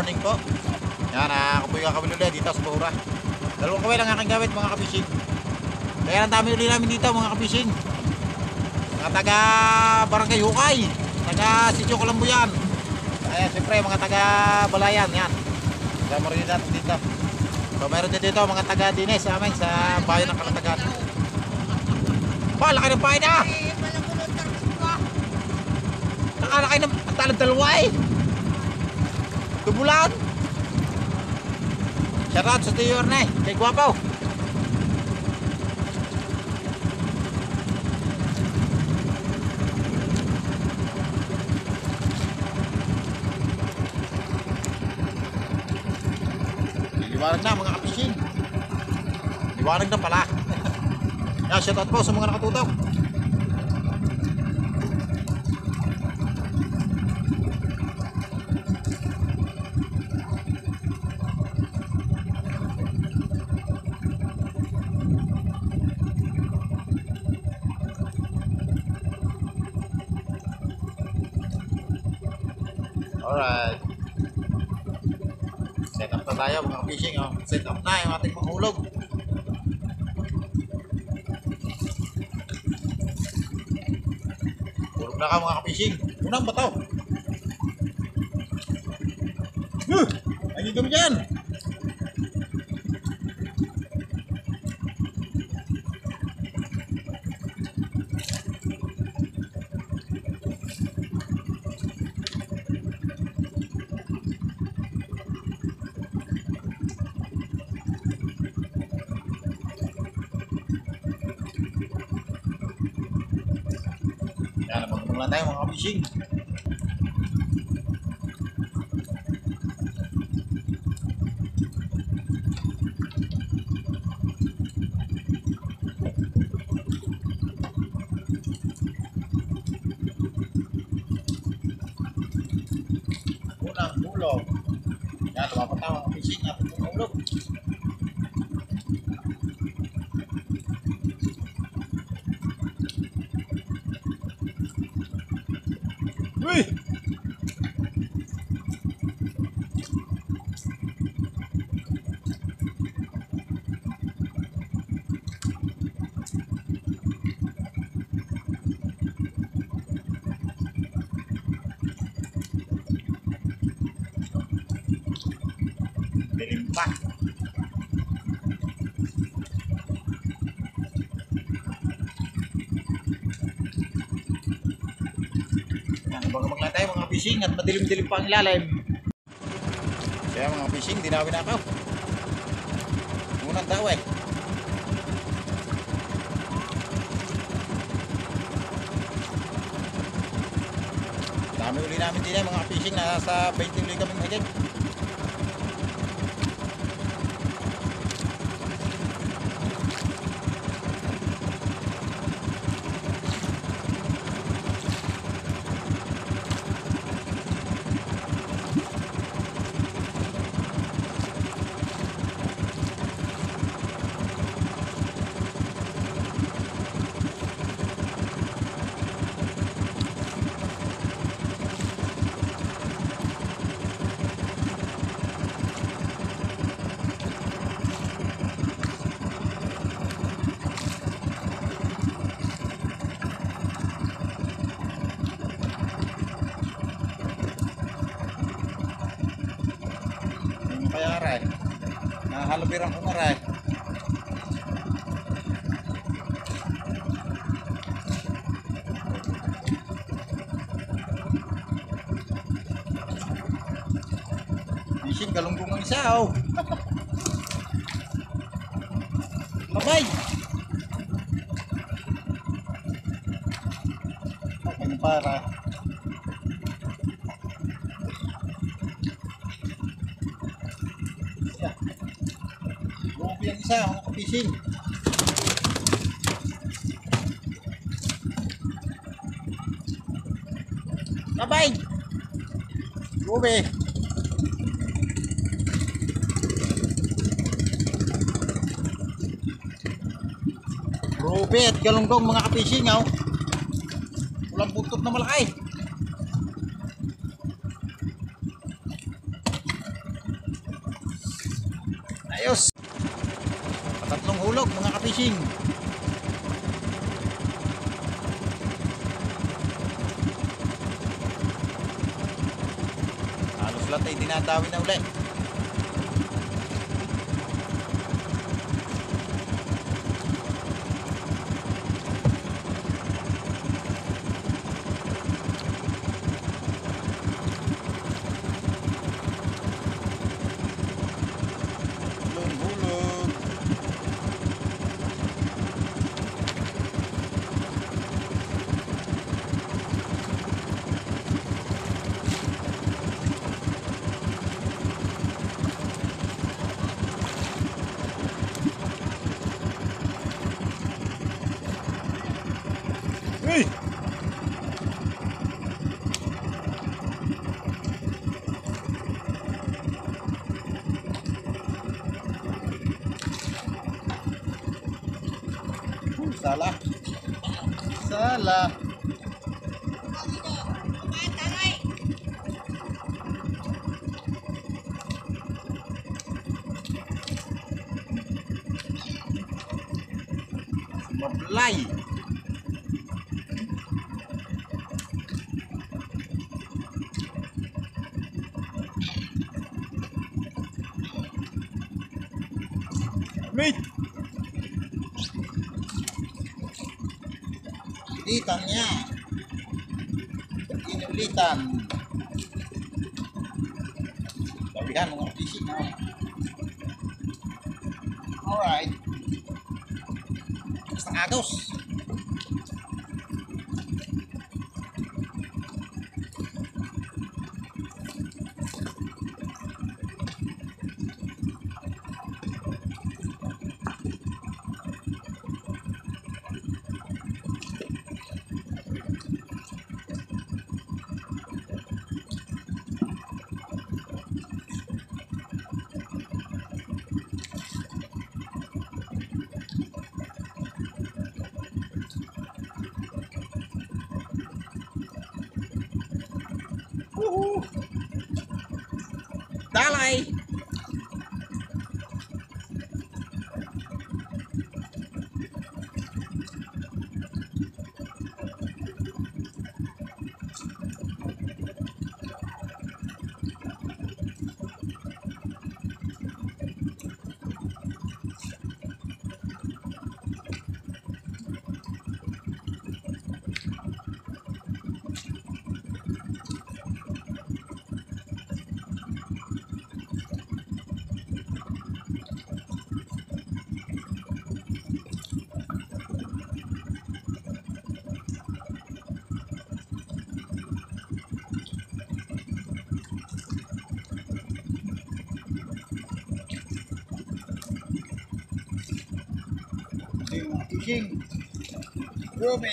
morning po. Yan, ako po yung kakabili ulit dito sa Bahura. Dalawang kaway lang aking gamit mga kabising. Kaya ang dami ulit namin dito mga kabising. Mga taga Barangay Hukay, taga Sitio Colombo yan. Kaya siyempre mga taga Balayan yan. Kaya mo rin natin dito. So mayroon din dito mga taga Dines sa amin sa bayan ng Kalatagan. Ba, laki ng bahay na! Nakalakay ng talang dalawa eh. Tubulan. Shoutout sa Tiyor na eh. Kay Guapaw. Liwanag na mga kapising. Liwanag na pala. Yan, shoutout po sa mga nakatutok. Alright. Set up na tayo mga fishing. Oh. Set up na yung ating panghulog. Hulog na ka mga fishing. Unang bataw. Lagi kami dyan. Yan, magmumula tayo mga fishing. Unang hulog. Yan, lumapat tayo mga fishing at unang hulog. Uy! Dilim pa. Bago maglaan tayo mga fishing at madilim-dilim pa ang ilalim. Kaya mga fishing, dinawin na ako. Unang daw eh. Dami uli namin din eh mga fishing, nasa 20 uli kami mahigit. Kaya rin, nahalubirang ko na rin. Fishing, galunggong ang isa oh. Babay! Okay, para. Lupi ang isa, mga kapising. Babay! Lupi! Lupi at galunggong mga kapising oh. Walang buntot na malaki. hulog mga ka-fishing. Halos lahat ay dinadawi na ulit. Hey! Salah. Salah. Mablay. Mate. Ulitan niya. Inulitan. Dabihan mga fishing na. Alright. Basta agos. Dalay. Fishing. Ruby.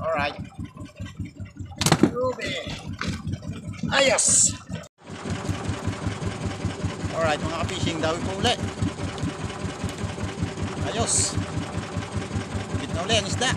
Alright. Ruby. Ayos. Alright mga ka-fishing, dawi po ulit. Ayos. Bit na ulit ang isda.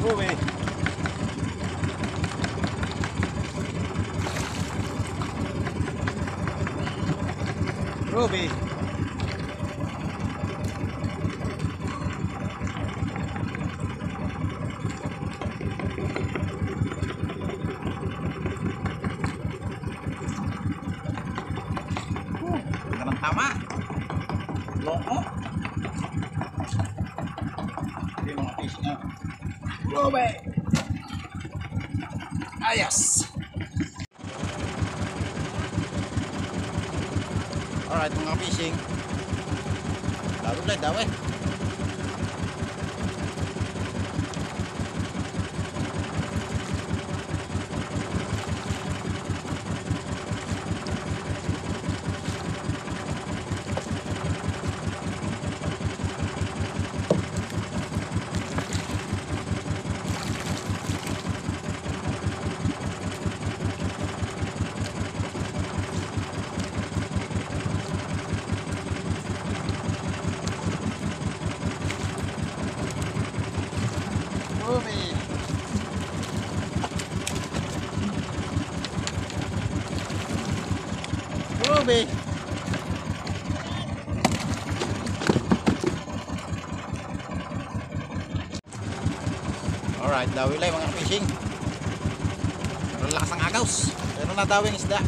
Ruby. Ruby. Ganang tama. Loko. Hindi mga fish na. Ruby. Ayos. Alright mga fishing. Dawi ulit, dawi. Ruby. Alright, dawi lang mga fishing. Pero lakas ang agaws. Pero nadawi ang isda.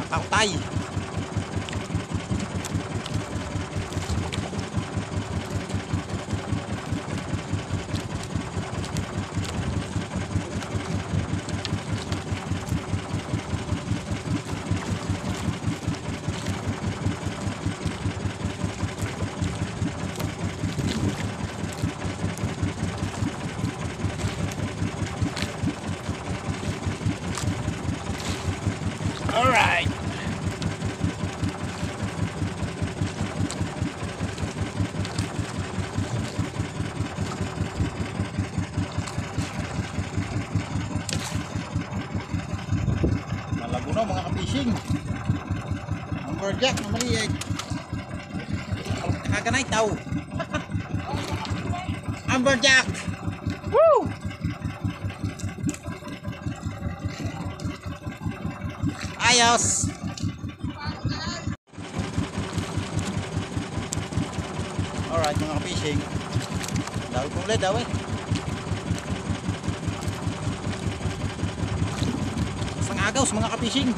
Nakakutay. Alright. Malabo na mga ka-fishing. Amberjack na maliit. Kaganay tao. Amberjack. Woo! Ayos. Alright mga ka-fishing. Dawi po ulit, dawi. Isang agaws mga ka-fishing.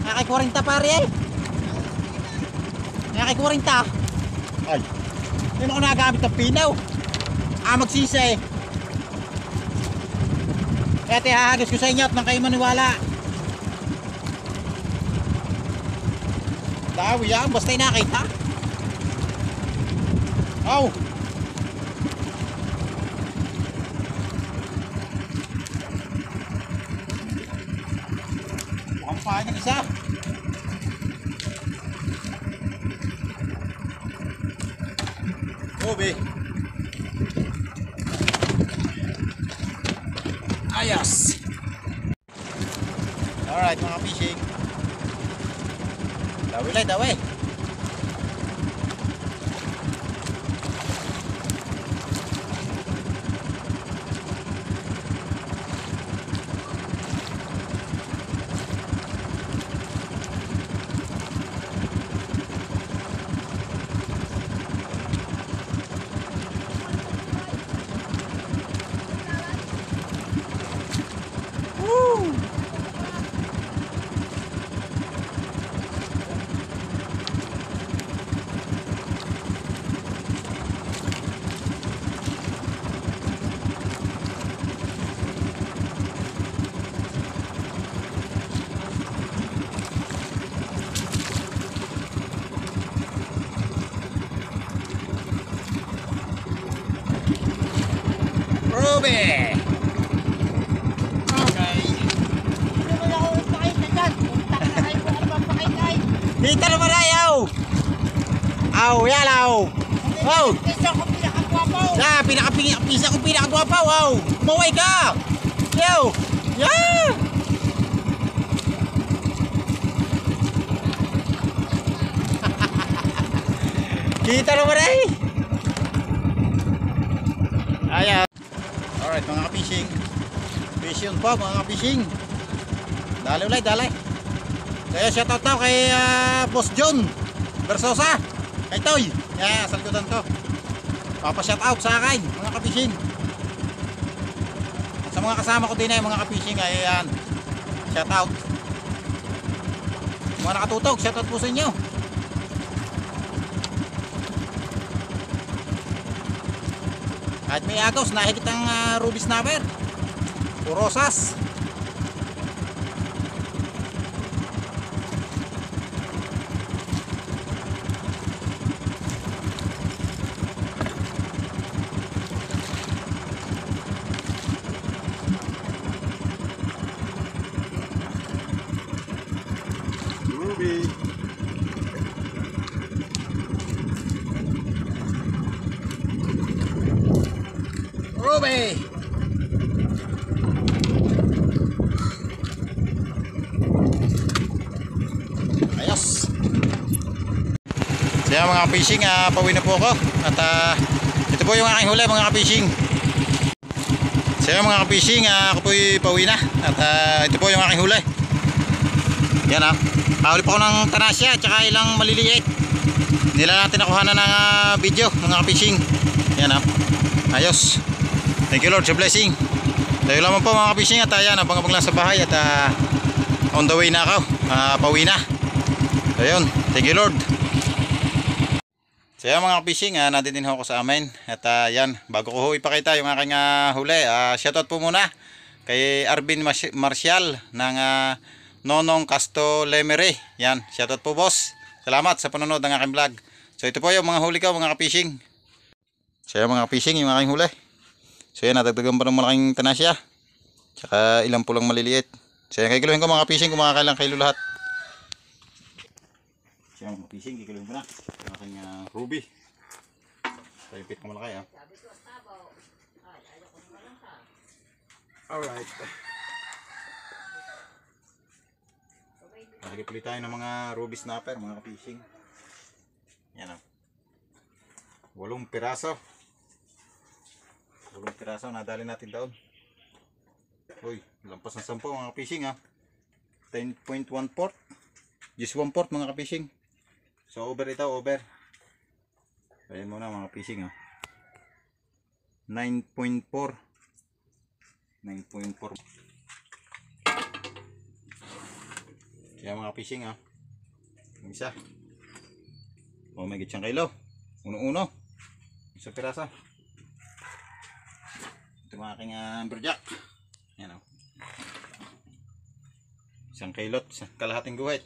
Nakay 40 pare eh. Nakay 40. Ay, hindi mo ko nagagamit ng pinaw. Magsisi. Kaya tihahagis ko sa inyo at nang kayo maniwala. Dawi yan, basta inakita. Oh. Mukhang pahay ng isa. Ruby. Ayos. Alright mga fishing. Dawi lang, dawi. Ruby. Okay. Dito naman ayaw. Aw, yalaw. Wow. Pisa ko pinakagwapaw. Pisa ko pinakagwapaw. Wow. Maway ka. Yo. Yeah. Kita naman eh. Ayan. Alright mga ka-fishing. Fishing po mga ka-fishing. Dali ulit, dali. Kaya shoutout daw kay Boss John Versosa. Kay Toy. Yeah, salgutan to. Papa-shoutout sa akin mga ka-fishing. Sa mga kasama ko din ay mga ka-fishing. Ayan. Shoutout. Mga nakatutog, shoutout po sa inyo. Kahit may agos, nahigit ang ruby snapper o rosas. Ruby. Ruby! Ayos! So yan mga fishing, pauwi na po ako. At ito po yung aking huli mga fishing. So yan mga fishing, ako po pauwi na. At ito po yung aking huli. Yan Kahuli pa ako ng tanasya at saka ilang maliliit. Nila natin nakuha na ng video mga fishing. Yan ayos. Thank you Lord sa blessing. Tayo lamang po mga fishing at ayan, abang-abang lang sa bahay at on the way na ako. Pauwi na. Ayun, thank you Lord. So yan mga fishing, nandito din ako sa amin. At yan, bago ko ipakita yung aking huli, shoutout po muna kay Arvin Marcial ng Nonong Casto Lemery. Yan, shoutout po boss. Salamat sa panonood ng aking vlog. So ito po yung mga huli ko mga fishing. So yan mga fishing, yung aking huli. So yan, natagdagan pa ng malaking tanasya. Tsaka ilang pulang maliliit. So yan, kikiluhin ko mga fishing kung makakailang kilo lahat. So yan mga fishing, kikiluhin ko na. Yung aking ruby. So yung pit ko malaki Alright. Nakikipili tayo ng mga ruby snapper mga fishing. Yan 8 piraso. 8 piraso nadali natin doon. Uy, lampas ng 10 mga fishing 10.14. Just 1/4 mga fishing. So over ito, over. Ayan muna mga fishing 9.4. 9.4. Kaya mga fishing yung isa. May gitsang kilo. Uno-uno. Isang pirasa. Ito mga aking amberjack. Yan Isang kilot, kalahating guhit.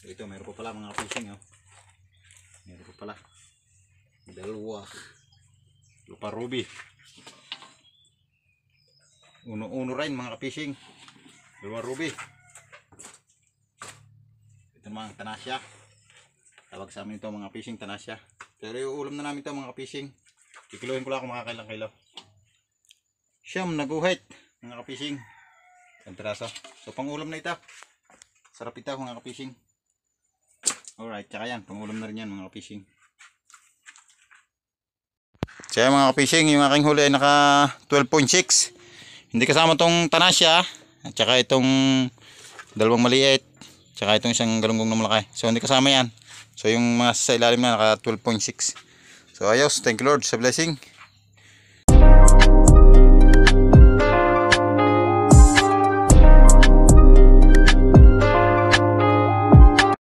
Ito mayroon pa pala mga fishing Mayroon pa pala. Dalawa. Lupa ruby. Uno-uno rin mga fishing. Dalawa ruby. Ito mga tanasya. Tawag sa amin ito mga fishing tanasya. Pero iuulam na namin ito mga fishing. Kikiluhin ko lang kung makakailang kilo. Siyam na guhit mga fishing. Ang piraso. So pang ulam na ito. Sarap ito mga fishing. Alright, tsaka yan, pang ulam na rin yan mga fishing. So yan mga fishing, yung aking huli ay naka 12.6. Hindi kasama tong tanasya at saka itong dalawang maliit, tsaka itong isang galunggong na malaki. So hindi kasama yan. So yung mga sa ilalim na naka 12.6. So ayos, thank you Lord sa blessing.